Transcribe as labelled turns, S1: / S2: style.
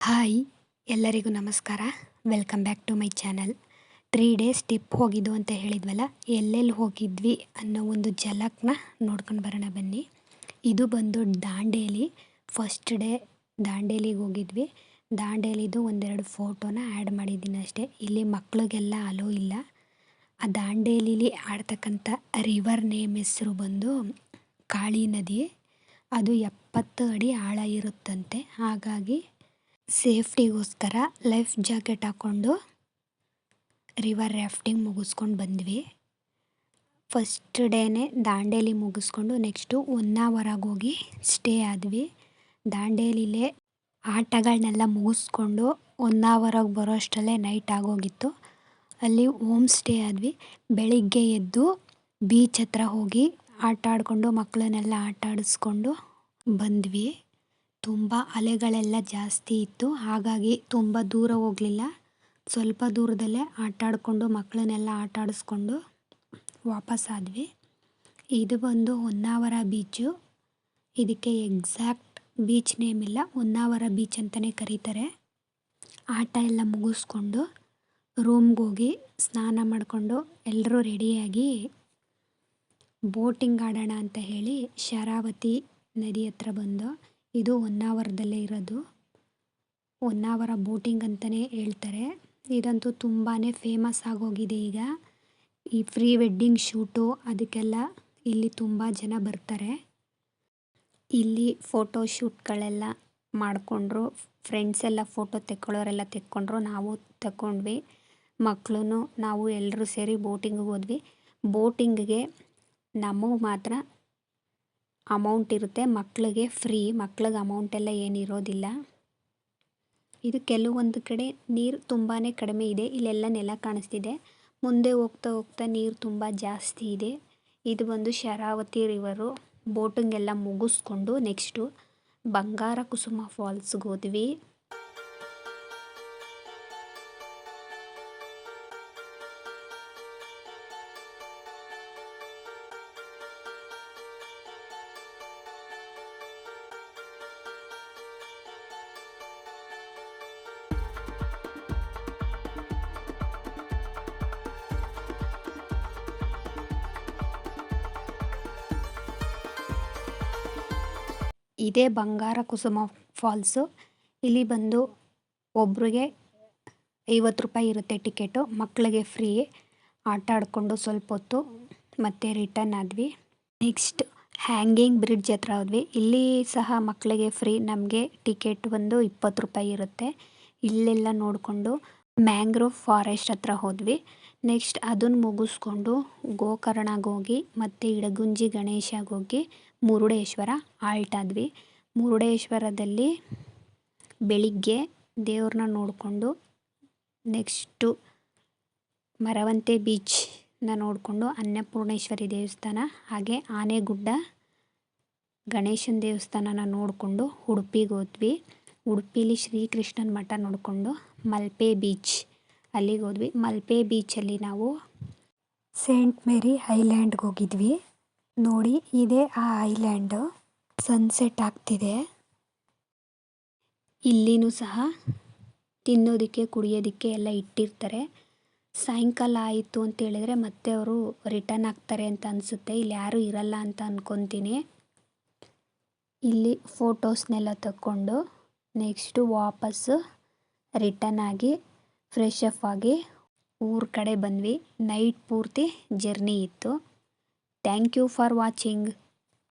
S1: Hi ಎಲ್ಲರಿಗೂ ನಮಸ್ಕಾರ. Welcome back to my channel. 3 days trip ಹೋಗಿದ್ದು ಅಂತ ಹೇಳಿದ್ವಲ್ಲ, ಎಲ್ಲೆಲ್ಲಿ ಹೋಗಿದ್ವಿ ಅನ್ನೋ ಒಂದು ಝಲಕ್ನ ನೋಡ್ಕೊಂಡು ಬರೋಣ ಬನ್ನಿ. ಇದು ಬಂದು ದಾಂಡೇಲಿ. ಫಸ್ಟ್ ಡೇ ದಾಂಡೇಲಿಗೆ ಹೋಗಿದ್ವಿ. ದಾಂಡೇಲಿದು ಒಂದೆರಡು ಫೋಟೋನ ಆ್ಯಡ್ ಮಾಡಿದ್ದೀನಿ ಅಷ್ಟೇ. ಇಲ್ಲಿ ಮಕ್ಳಿಗೆಲ್ಲ ಅಲೋ ಇಲ್ಲ. ಆ ದಾಂಡೇಲಿಲಿ ಆಡ್ತಕ್ಕಂಥ ರಿವರ್ ನೇಮ್ ಹೆಸರು ಬಂದು ಕಾಳಿ ನದಿ. ಅದು 70 ಅಡಿ ಆಳ ಇರುತ್ತಂತೆ. ಹಾಗಾಗಿ ಸೇಫ್ಟಿಗೋಸ್ಕರ ಲೈಫ್ ಜಾಕೆಟ್ ಹಾಕ್ಕೊಂಡು ರಿವರ್ ರಾಫ್ಟಿಂಗ್ ಮುಗಿಸ್ಕೊಂಡು ಬಂದ್ವಿ. ಫಸ್ಟ್ ಡೇನೇ ದಾಂಡೇಲಿ ಮುಗಿಸ್ಕೊಂಡು ನೆಕ್ಸ್ಟು ಹೊನ್ನಾವರಕ್ಕೆ ಹೋಗಿ ಸ್ಟೇ ಆದ್ವಿ. ದಾಂಡೇಲಿಲೇ ಆಟಗಳನ್ನೆಲ್ಲ ಮುಗಿಸ್ಕೊಂಡು ಹೊನ್ನಾವರಕ್ಕೆ ಬರೋ ಅಷ್ಟರಲ್ಲೇ ನೈಟ್ ಆಗೋಗಿತ್ತು. ಅಲ್ಲಿ ಹೋಮ್ ಸ್ಟೇ ಆದ್ವಿ. ಬೆಳಿಗ್ಗೆ ಎದ್ದು ಬೀಚ್ ಹತ್ರ ಹೋಗಿ ಆಟ ಆಡಿಕೊಂಡು ಮಕ್ಕಳನ್ನೆಲ್ಲ ಆಟ ಆಡಿಸ್ಕೊಂಡು ಬಂದ್ವಿ. ತುಂಬ ಅಲೆಗಳೆಲ್ಲ ಜಾಸ್ತಿ ಇತ್ತು. ಹಾಗಾಗಿ ತುಂಬ ದೂರ ಹೋಗಲಿಲ್ಲ. ಸ್ವಲ್ಪ ದೂರದಲ್ಲೇ ಆಟ ಆಡಿಕೊಂಡು ಮಕ್ಕಳನ್ನೆಲ್ಲ ಆಟ ಆಡಿಸ್ಕೊಂಡು ವಾಪಸ್ಸಾದ್ವಿ. ಇದು ಬಂದು ಹೊನ್ನಾವರ ಬೀಚು. ಇದಕ್ಕೆ ಎಕ್ಸಾಕ್ಟ್ ಬೀಚ್ ನೇಮ್ ಇಲ್ಲ, ಹೊನ್ನಾವರ ಬೀಚ್ ಅಂತಲೇ ಕರೀತಾರೆ. ಆಟ ಎಲ್ಲ ಮುಗಿಸ್ಕೊಂಡು ರೂಮ್ಗೆ ಹೋಗಿ ಸ್ನಾನ ಮಾಡಿಕೊಂಡು ಎಲ್ಲರೂ ರೆಡಿಯಾಗಿ ಬೋಟಿಂಗ್ ಆಡೋಣ ಅಂತ ಹೇಳಿ ಶರಾವತಿ ನದಿ ಹತ್ರ ಬಂದು, ಇದು ಹೊನ್ನಾವರದಲ್ಲೇ ಇರೋದು. ಹೊನ್ನಾವರ ಬೋಟಿಂಗ್ ಅಂತಲೇ ಹೇಳ್ತಾರೆ. ಇದಂತೂ ತುಂಬಾ ಫೇಮಸ್ ಆಗೋಗಿದೆ ಈಗ. ಈ ಪ್ರೀ ವೆಡ್ಡಿಂಗ್ ಶೂಟು ಅದಕ್ಕೆಲ್ಲ ಇಲ್ಲಿ ತುಂಬ ಜನ ಬರ್ತಾರೆ. ಇಲ್ಲಿ ಫೋಟೋ ಶೂಟ್ಗಳೆಲ್ಲ ಮಾಡಿಕೊಂಡ್ರು. ಫ್ರೆಂಡ್ಸ್ ಎಲ್ಲ ಫೋಟೋ ತೆಕ್ಕೊಳ್ಳೋರೆಲ್ಲ ತೆಕ್ಕೊಂಡ್ರು. ನಾವು ತಗೊಂಡ್ವಿ. ಮಕ್ಕಳು ನಾವು ಎಲ್ಲರೂ ಸೇರಿ ಬೋಟಿಂಗಿಗೆ ಹೋದ್ವಿ. ಬೋಟಿಂಗಿಗೆ ನಮಗೆ ಮಾತ್ರ ಅಮೌಂಟ್ ಇರುತ್ತೆ, ಮಕ್ಕಳಿಗೆ ಫ್ರೀ. ಮಕ್ಳಿಗೆ ಅಮೌಂಟೆಲ್ಲ ಏನಿರೋದಿಲ್ಲ. ಇದು ಕೆಲವೊಂದು ಕಡೆ ನೀರು ತುಂಬಾ ಕಡಿಮೆ ಇದೆ. ಇಲ್ಲೆಲ್ಲ ನೆಲ ಕಾಣಿಸ್ತಿದೆ. ಮುಂದೆ ಹೋಗ್ತಾ ಹೋಗ್ತಾ ನೀರು ತುಂಬ ಜಾಸ್ತಿ ಇದೆ. ಇದು ಬಂದು ಶರಾವತಿ ರಿವರು. ಬೋಟಿಂಗ್ ಎಲ್ಲ ಮುಗಿಸ್ಕೊಂಡು ನೆಕ್ಸ್ಟು ಬಂಗಾರ ಕುಸುಮ ಫಾಲ್ಸ್ಗೆ ಹೋದ್ವಿ. ಇದೇ ಬಂಗಾರ ಕುಸುಮ ಫಾಲ್ಸು. ಇಲ್ಲಿ ಬಂದು ಒಬ್ರಿಗೆ 50 ರೂಪಾಯಿ ಇರುತ್ತೆ ಟಿಕೆಟು. ಮಕ್ಕಳಿಗೆ ಫ್ರೀ. ಆಟ ಆಡಿಕೊಂಡು ಸ್ವಲ್ಪ ಹೊತ್ತು ಮತ್ತೆ ರಿಟರ್ನ್ ಆದ್ವಿ. ನೆಕ್ಸ್ಟ್ ಹ್ಯಾಂಗಿಂಗ್ ಬ್ರಿಡ್ಜ್ ಹತ್ರ ಹೋದ್ವಿ. ಇಲ್ಲಿ ಸಹ ಮಕ್ಕಳಿಗೆ ಫ್ರೀ. ನಮಗೆ ಟಿಕೆಟ್ ಬಂದು 20 ರೂಪಾಯಿ ಇರುತ್ತೆ. ಇಲ್ಲೆಲ್ಲ ನೋಡಿಕೊಂಡು ಮ್ಯಾಂಗ್ರೋವ್ ಫಾರೆಸ್ಟ್ ಹತ್ರ ಹೋದ್ವಿ. ನೆಕ್ಸ್ಟ್ ಅದನ್ನು ಮುಗಿಸ್ಕೊಂಡು ಗೋಕರ್ಣಗೆ ಹೋಗಿ ಮತ್ತು ಇಡಗುಂಜಿ ಗಣೇಶಗೆ ಹೋಗಿ ಮುರುಡೇಶ್ವರ ಆಲ್ಟ್ ಆದ್ವಿ. ಮುರುಡೇಶ್ವರದಲ್ಲಿ ಬೆಳಿಗ್ಗೆ ದೇವ್ರನ್ನ ನೋಡಿಕೊಂಡು ನೆಕ್ಸ್ಟು ಮರವಂತೆ ಬೀಚ್ನ ನೋಡಿಕೊಂಡು ಅನ್ನಪೂರ್ಣೇಶ್ವರಿ ದೇವಸ್ಥಾನ ಹಾಗೆ ಆನೆಗುಡ್ಡ ಗಣೇಶನ ದೇವಸ್ಥಾನನ ನೋಡಿಕೊಂಡು ಉಡುಪಿಗೆ ಹೋದ್ವಿ. ಉಡುಪಿಲಿ ಶ್ರೀಕೃಷ್ಣನ ಮಠ ನೋಡಿಕೊಂಡು ಮಲ್ಪೆ ಬೀಚ್ ಅಲ್ಲಿಗೆ ಹೋದ್ವಿ. ಮಲ್ಪೆ ಬೀಚಲ್ಲಿ ನಾವು ಸೇಂಟ್ ಮೇರಿ ಐಲ್ಯಾಂಡ್ಗೆ ಹೋಗಿದ್ವಿ. ನೋಡಿ ಇದೇ ಆ ಐಲ್ಯಾಂಡು. ಸನ್ಸೆಟ್ ಆಗ್ತಿದೆ. ಇಲ್ಲಿನೂ ಸಹ ತಿನ್ನೋದಕ್ಕೆ ಕುಡಿಯೋದಕ್ಕೆ ಎಲ್ಲ ಇಟ್ಟಿರ್ತಾರೆ. ಸಾಯಂಕಾಲ ಆಯಿತು ಅಂತ ಹೇಳಿದ್ರೆ ಮತ್ತೆ ಅವರು ರಿಟರ್ನ್ ಆಗ್ತಾರೆ ಅಂತ ಅನಿಸುತ್ತೆ. ಇಲ್ಲಿ ಯಾರೂ ಇರಲ್ಲ ಅಂತ ಅಂದ್ಕೊತೀನಿ. ಇಲ್ಲಿ ಫೋಟೋಸ್ನೆಲ್ಲ ತಕ್ಕೊಂಡು ನೆಕ್ಸ್ಟು ವಾಪಸ್ಸು ರಿಟರ್ನ್ ಆಗಿ ಫ್ರೆಶ್ ಅಪ್ ಆಗಿ ಊರ ಕಡೆ ಬಂದ್ವಿ. ನೈಟ್ ಪೂರ್ತಿ ಜರ್ನಿ ಇತ್ತು. Thank you for watching.